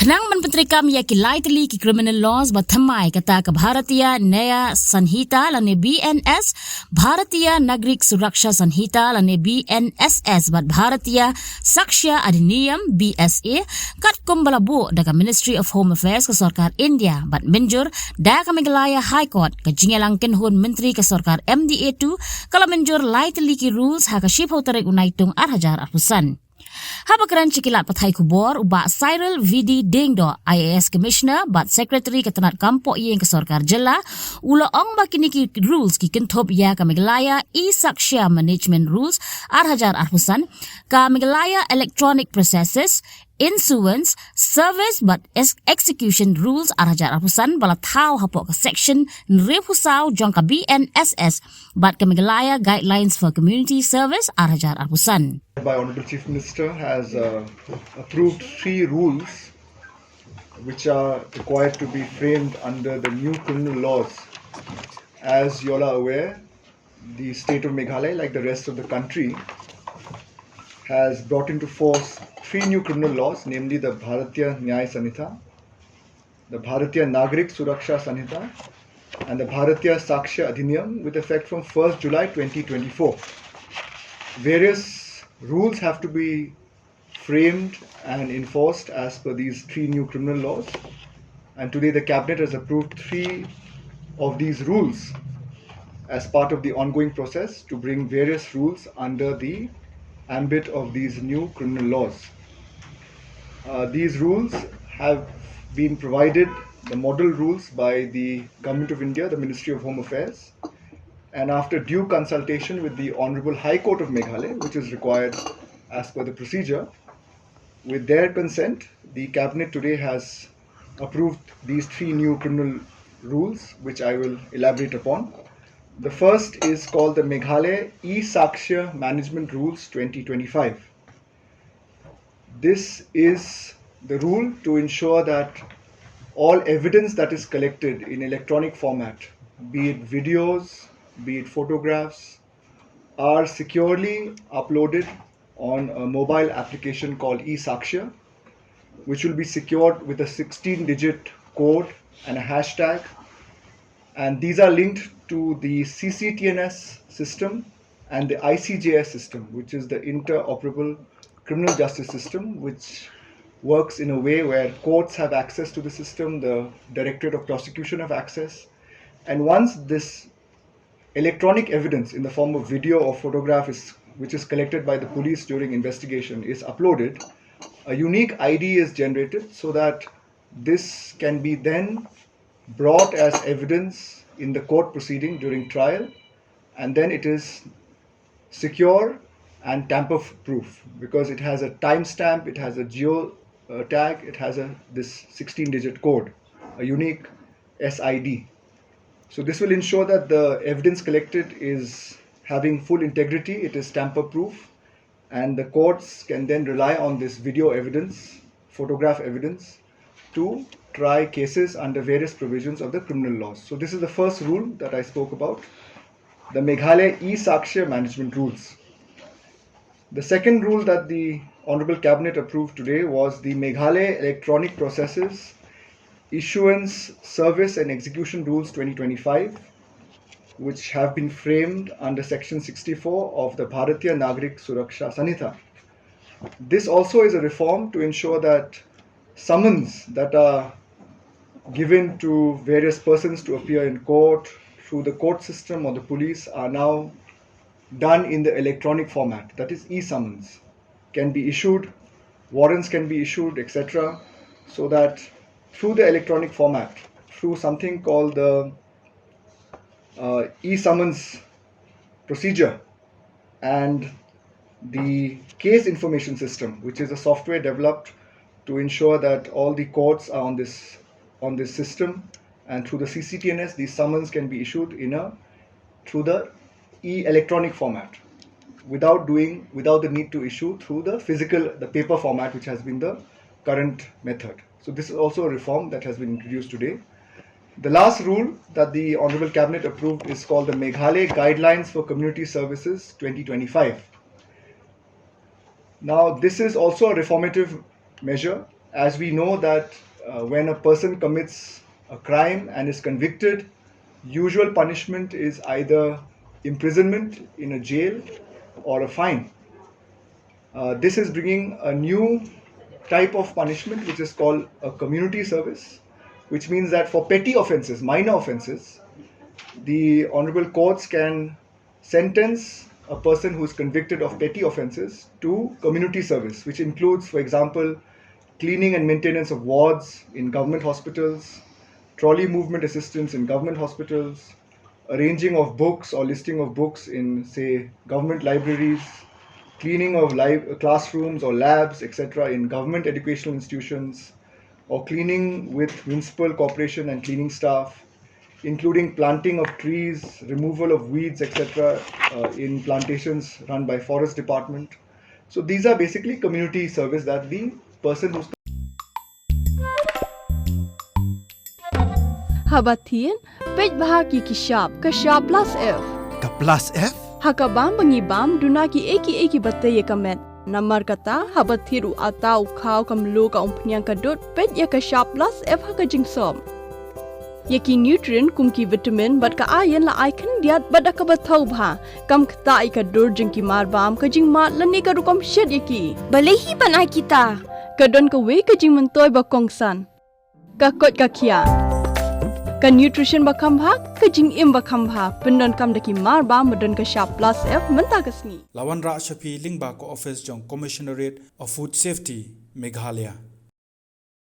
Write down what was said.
Khnang man Pyntreikam ya ki lightly ki criminal laws ba Thymmai kata ka Bharatiya Nyaya Sanhita lane BNS, Bharatiya Nagrik Suraksha Sanhita lane BNSS but Bharatiya Sakshya Adhiniyam BSA kat kumbalabu daga Ministry of Home Affairs ka Sorkar India but minjur daga Meghalaya High Court ka jingalangkin hun Menteri ka Sorkar MDA2 kala minjur lightly ki rules ha ka shipho tarik unaitung 8,000. Habakaran cikilat pathai kubor uba Cyril VD Dingdo IAS Commissioner but Secretary Ketanat Kampok Yeng ke Sorkar Jylla ula ong bakini ki rules ki kentop ya ka Meghalaya e-Saksya Management Rules 8,000 ka Meghalaya Electronic Processes Insurance Service but Execution Rules 8,000 bala tau hapok ka section nrepusau jong ka BNSS but ka Meghalaya Guidelines for Community Service 8,000. By Honorable Chief Minister has approved 3 rules which are required to be framed under the new criminal laws. As you all are aware, the state of Meghalaya, like the rest of the country, has brought into force 3 new criminal laws, namely the Bharatiya Nyaya Sanhita, the Bharatiya Nagrik Suraksha Sanhita, and the Bharatiya Sakshya Adhiniyam with effect from 1st July 2024. Various rules have to be framed and enforced as per these 3 new criminal laws, and today the Cabinet has approved 3 of these rules as part of the ongoing process to bring various rules under the ambit of these new criminal laws. These rules have been provided, the model rules, by the Government of India, the Ministry of Home Affairs, and after due consultation with the Honorable High Court of Meghalaya, which is required as per the procedure, with their consent, the Cabinet today has approved these 3 new criminal rules, which I will elaborate upon. The first is called the Meghalaya e-Saksya Management Rules 2025. This is the rule to ensure that all evidence that is collected in electronic format, be it videos, be it photographs, are securely uploaded on a mobile application called e-Saksya, which will be secured with a 16-digit code and a hashtag, and these are linked to the CCTNS system and the ICJS system, which is the interoperable criminal justice system, which works in a way where courts have access to the system, the Directorate of Prosecution have access, and once this electronic evidence in the form of video or photograph which is collected by the police during investigation is uploaded, a unique ID is generated so that this can be then brought as evidence in the court proceeding during trial, and then it is secure and tamper-proof because it has a timestamp, it has a geo tag, it has this 16-digit code, a unique SID. So this will ensure that the evidence collected is having full integrity, it is tamper-proof, and the courts can then rely on this video evidence, photograph evidence, to try cases under various provisions of the criminal laws. So this is the first rule that I spoke about, the Meghalaya e-Saksya Management Rules. The second rule that the Honorable Cabinet approved today was the Meghalaya Electronic Processes Issuance, Service and Execution Rules 2025, which have been framed under Section 64 of the Bharatiya Nagrik Suraksha Sanhita. This also is a reform to ensure that summons that are given to various persons to appear in court through the court system or the police are now done in the electronic format, that is e-summons, can be issued, warrants can be issued, etc., so that through the electronic format, through something called the e-summons procedure and the case information system, which is a software developed to ensure that all the courts are on this system, and through the CCTNS these summons can be issued through the electronic format without the need to issue through the paper format, which has been the current method. So this is also a reform that has been introduced today. The last rule that the Honorable Cabinet approved is called the Meghalaya Guidelines for Community Services 2025. Now this is also a reformative measure as we know that when a person commits a crime and is convicted, usual punishment is either imprisonment in a jail or a fine. This is bringing a new type of punishment which is called a community service, which means that for petty offences, minor offences, the honorable courts can sentence a person who is convicted of petty offences to community service, which includes, for example, cleaning and maintenance of wards in government hospitals, trolley movement assistance in government hospitals, arranging of books or listing of books in, say, government libraries, cleaning of classrooms or labs, etc., in government educational institutions, or cleaning with municipal corporation and cleaning staff, including planting of trees, removal of weeds, etc., in plantations run by forest department. So these are basically community service that the person who's Habatin, pej bahagi kishab plus F. Ka plus F? Hakabam bangibam dunaki eki batay kamet. Namar kata habathiru atau kau kamlu ka umpnyang kadut pej ya kishab plus F hakajingsom. Yaki nutrient kumki vitamin bat ka iron la icon diat bat akabatau bha kam kata ikadur jengki marbam kajing mat lani ka rukam shed yaki. Balehi panai kita. Kadon ka we kajing mentoy bakongsan. Ka kot ka kia. Ka nutrition bakam bha kajing im bakam bha pendon kam daki marba madon ka sharp plus F menta kasni. Lawan Ra Shafi Lingba ko office jong Commissionerate of Food Safety Meghalaya.